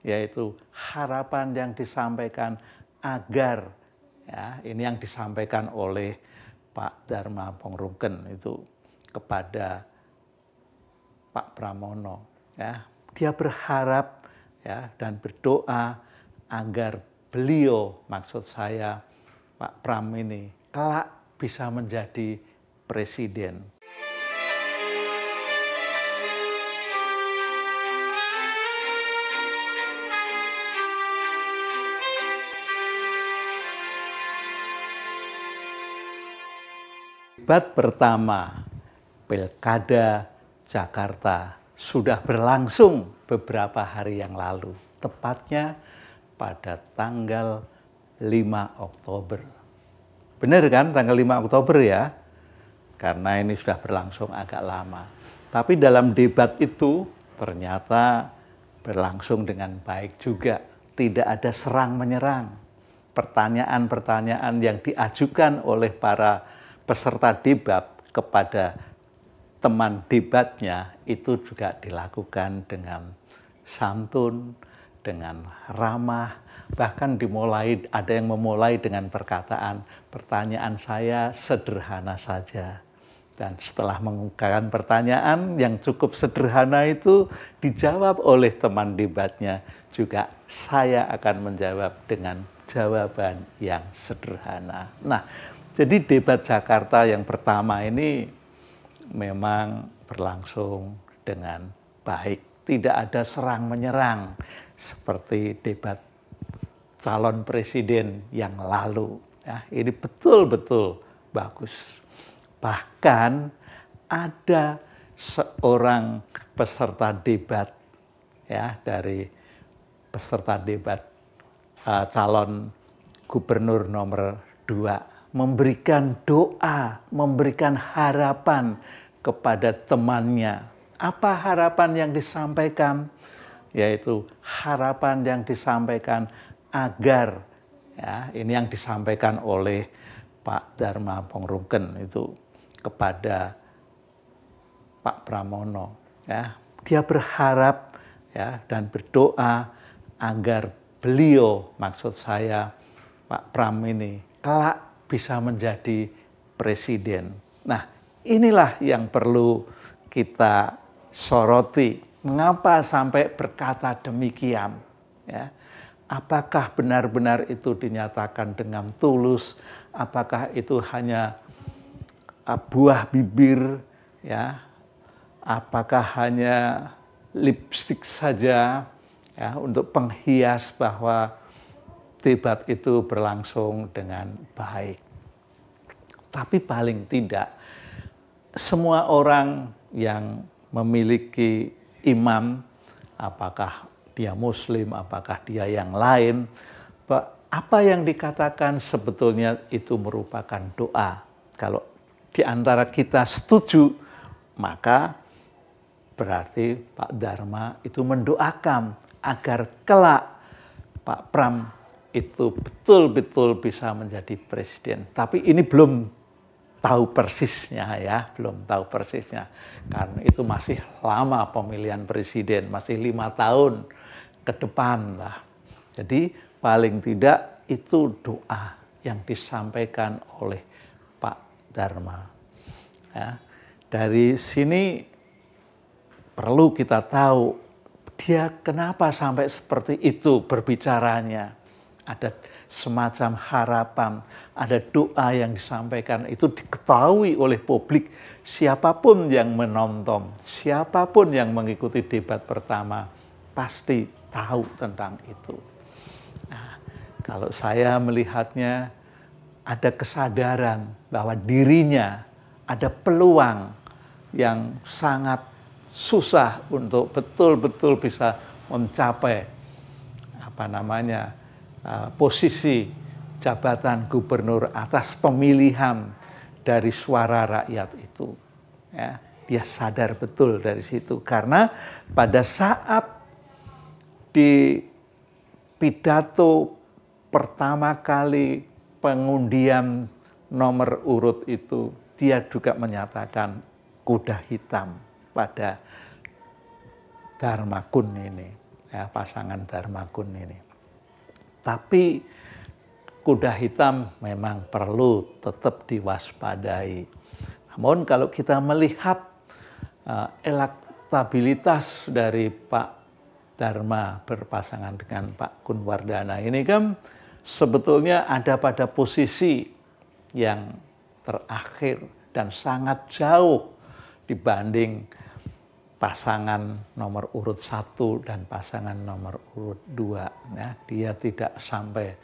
yaitu harapan yang disampaikan agar, ya, ini yang disampaikan oleh Pak Dharma Pongrungken itu kepada Pak Pramono, ya. Dia berharap, ya, dan berdoa agar beliau, maksud saya Pak Pram ini, kelak bisa menjadi presiden. Debat pertama Pilkada Jakarta sudah berlangsung beberapa hari yang lalu, tepatnya pada tanggal 5 Oktober. Benar kan, tanggal 5 Oktober ya? Karena ini sudah berlangsung agak lama. Tapi dalam debat itu ternyata berlangsung dengan baik juga. Tidak ada serang-menyerang. Pertanyaan-pertanyaan yang diajukan oleh para peserta debat kepada teman debatnya itu juga dilakukan dengan santun, dengan ramah, bahkan ada yang memulai dengan perkataan, pertanyaan saya sederhana saja. Dan setelah mengungkapkan pertanyaan yang cukup sederhana itu dijawab oleh teman debatnya, juga saya akan menjawab dengan jawaban yang sederhana. Nah, jadi debat Jakarta yang pertama ini memang berlangsung dengan baik. Tidak ada serang-menyerang seperti debat calon presiden yang lalu. Ya, ini betul-betul bagus. Bahkan ada seorang peserta debat, ya, dari peserta debat calon gubernur nomor 2 memberikan doa, memberikan harapan kepada temannya. Apa harapan yang disampaikan? Yaitu harapan yang disampaikan agar, ya, ini yang disampaikan oleh Pak Dharma Pongrungken itu kepada Pak Pramono, ya. Dia berharap, ya, dan berdoa agar beliau, maksud saya Pak Pram ini, kelak bisa menjadi presiden. Nah, inilah yang perlu kita soroti. Mengapa sampai berkata demikian? Ya, apakah benar-benar itu dinyatakan dengan tulus? Apakah itu hanya buah bibir? Ya, apakah hanya lipstik saja, ya, untuk penghias bahwa debat itu berlangsung dengan baik? Tapi paling tidak, semua orang yang memiliki imam, apakah dia muslim, apakah dia yang lain, apa yang dikatakan sebetulnya itu merupakan doa. Kalau di antara kita setuju, maka berarti Pak Dharma itu mendoakan agar kelak Pak Pram itu betul-betul bisa menjadi presiden. Tapi ini belum tahu persisnya, ya, belum tahu persisnya. Karena itu masih lama pemilihan presiden, masih 5 tahun ke depan lah. Jadi paling tidak itu doa yang disampaikan oleh Pak Dharma. Ya, dari sini perlu kita tahu dia kenapa sampai seperti itu berbicaranya. Ada semacam harapan, ada doa yang disampaikan, itu diketahui oleh publik. Siapapun yang menonton, siapapun yang mengikuti debat pertama, pasti tahu tentang itu. Nah, kalau saya melihatnya, ada kesadaran bahwa dirinya ada peluang yang sangat susah untuk betul-betul bisa mencapai posisi jabatan gubernur atas pemilihan dari suara rakyat itu. Ya, dia sadar betul dari situ, karena pada saat di pidato pertama kali pengundian nomor urut itu, dia juga menyatakan kuda hitam pada Dharma Kun ini. ya, pasangan Darmakun ini. Tapi kuda hitam memang perlu tetap diwaspadai. Namun kalau kita melihat elektabilitas dari Pak Dharma berpasangan dengan Pak Kunwardana ini kan sebetulnya ada pada posisi yang terakhir dan sangat jauh dibanding pasangan nomor urut 1 dan pasangan nomor urut 2. Ya, dia tidak sampai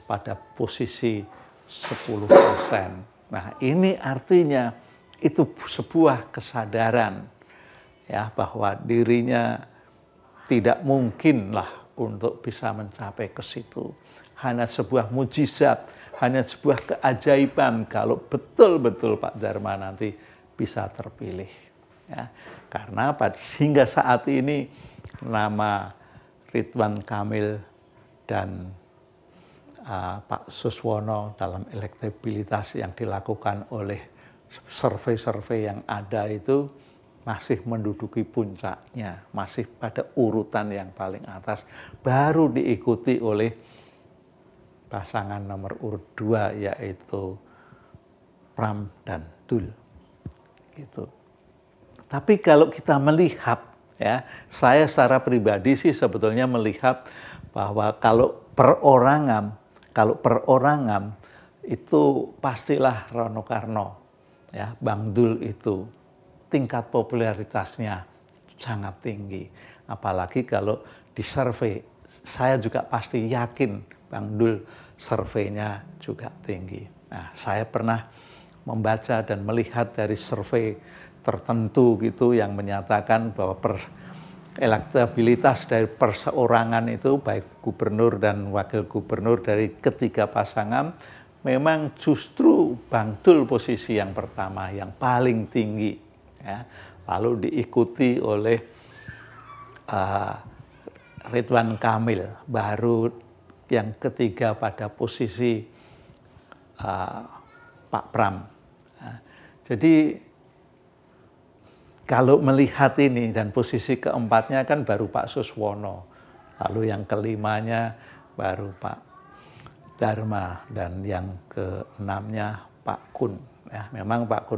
pada posisi 10%. Nah, ini artinya itu sebuah kesadaran ya bahwa dirinya tidak mungkinlah untuk bisa mencapai ke situ. Hanya sebuah mujizat, hanya sebuah keajaiban kalau betul-betul Pak Dharma nanti bisa terpilih. Ya, karena hingga saat ini nama Ridwan Kamil dan Pak Suswono dalam elektabilitas yang dilakukan oleh survei-survei yang ada itu masih menduduki puncaknya, masih pada urutan yang paling atas, baru diikuti oleh pasangan nomor urut 2 yaitu Pram dan Dul. Gitu. Tapi kalau kita melihat, ya, saya secara pribadi sih sebetulnya melihat bahwa kalau perorangan itu pastilah Rano Karno, ya, Bang Dul itu tingkat popularitasnya sangat tinggi. Apalagi kalau di survei, saya juga pasti yakin Bang Dul surveinya juga tinggi. Nah, saya pernah membaca dan melihat dari survei tertentu gitu yang menyatakan bahwa elektabilitas dari perseorangan itu baik gubernur dan wakil gubernur dari ketiga pasangan memang justru Bang Dul posisi yang pertama yang paling tinggi, ya. Lalu diikuti oleh Ridwan Kamil, baru yang ketiga pada posisi Pak Pram. Nah, jadi kalau melihat ini dan posisi keempatnya kan baru Pak Suswono, lalu yang kelimanya baru Pak Dharma dan yang keenamnya Pak Kun. Ya, memang Pak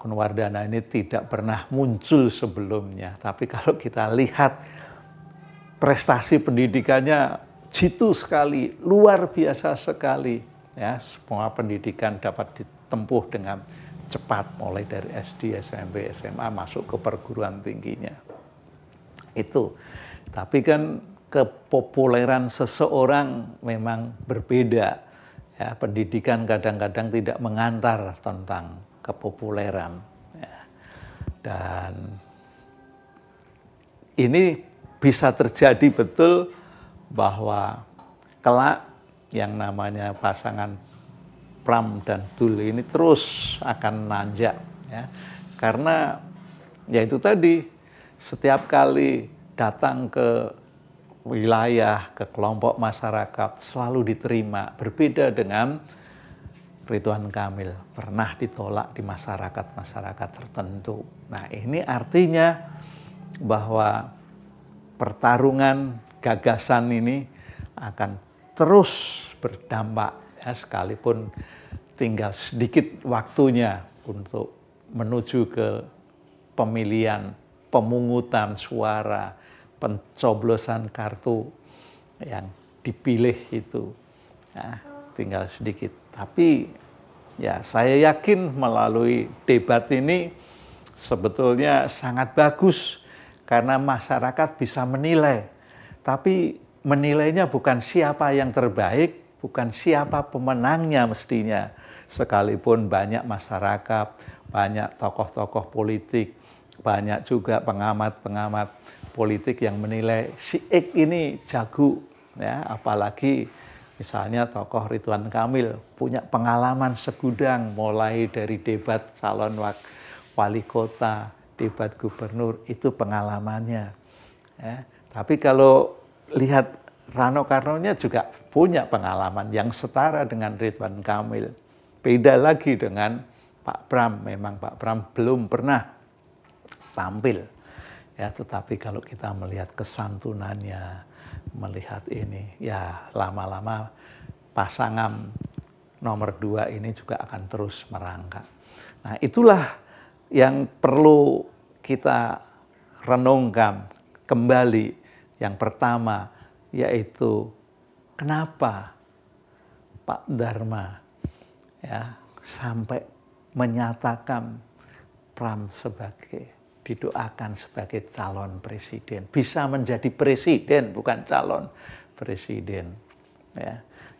Kunwardana ini tidak pernah muncul sebelumnya, tapi kalau kita lihat prestasi pendidikannya jitu sekali, luar biasa sekali. Ya, semua pendidikan dapat ditempuh dengan cepat, mulai dari SD, SMP, SMA, masuk ke perguruan tingginya. Itu. Tapi kan kepopuleran seseorang memang berbeda. Ya, pendidikan kadang-kadang tidak mengantar tentang kepopuleran. Ya. Dan ini bisa terjadi betul bahwa kelak yang namanya pasangan Pram dan Dul ini terus akan nanjak, ya. Karena ya itu tadi, setiap kali datang ke wilayah, ke kelompok masyarakat selalu diterima. Berbeda dengan Ridwan Kamil, pernah ditolak di masyarakat tertentu. Nah, ini artinya bahwa pertarungan gagasan ini akan terus berdampak, ya, sekalipun tinggal sedikit waktunya untuk menuju ke pemilihan, pemungutan suara, pencoblosan kartu yang dipilih itu, ya, tinggal sedikit. Tapi ya saya yakin melalui debat ini sebetulnya sangat bagus karena masyarakat bisa menilai. Tapi menilainya bukan siapa yang terbaik, bukan siapa pemenangnya mestinya. Sekalipun banyak masyarakat, banyak tokoh-tokoh politik, banyak juga pengamat-pengamat politik yang menilai si X ini jago, ya, apalagi misalnya tokoh Ridwan Kamil punya pengalaman segudang mulai dari debat calon wali kota, debat gubernur, itu pengalamannya. Ya. Tapi kalau lihat Rano Karnonya juga punya pengalaman yang setara dengan Ridwan Kamil. Beda lagi dengan Pak Pram, memang Pak Pram belum pernah tampil. Ya, tetapi kalau kita melihat kesantunannya, melihat ini, ya lama-lama pasangan nomor 2 ini juga akan terus merangkak. Nah, itulah yang perlu kita renungkan kembali. Yang pertama, yaitu kenapa Pak Dharma ya sampai menyatakan Pram didoakan sebagai calon presiden, bisa menjadi presiden bukan calon presiden.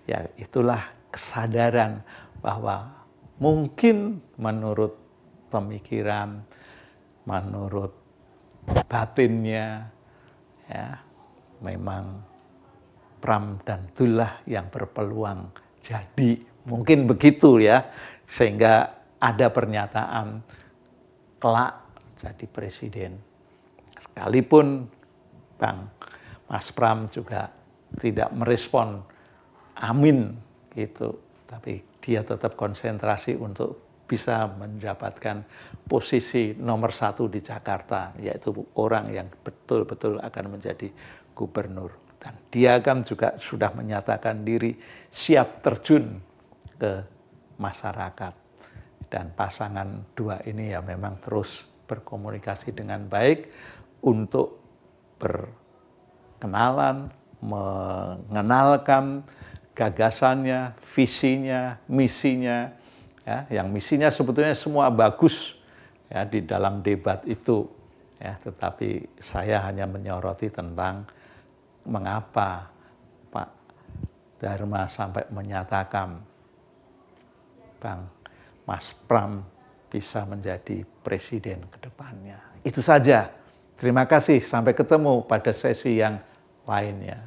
Ya itulah kesadaran bahwa mungkin menurut pemikiran, menurut batinnya, ya memang Pram dan Dullah yang berpeluang jadi, mungkin begitu ya, sehingga ada pernyataan kelak jadi presiden. Sekalipun Mas Pram juga tidak merespon amin gitu, tapi dia tetap konsentrasi untuk bisa mendapatkan posisi nomor 1 di Jakarta, yaitu orang yang betul-betul akan menjadi gubernur. Dan dia kan juga sudah menyatakan diri siap terjun ke masyarakat. Dan pasangan 2 ini ya memang terus berkomunikasi dengan baik untuk berkenalan, mengenalkan gagasannya, visinya, misinya. Ya, yang misinya sebetulnya semua bagus ya di dalam debat itu. Ya, tetapi saya hanya menyoroti tentang mengapa Pak Dharma sampai menyatakan Mas Pram bisa menjadi presiden ke depannya. Itu saja. Terima kasih. Sampai ketemu pada sesi yang lainnya.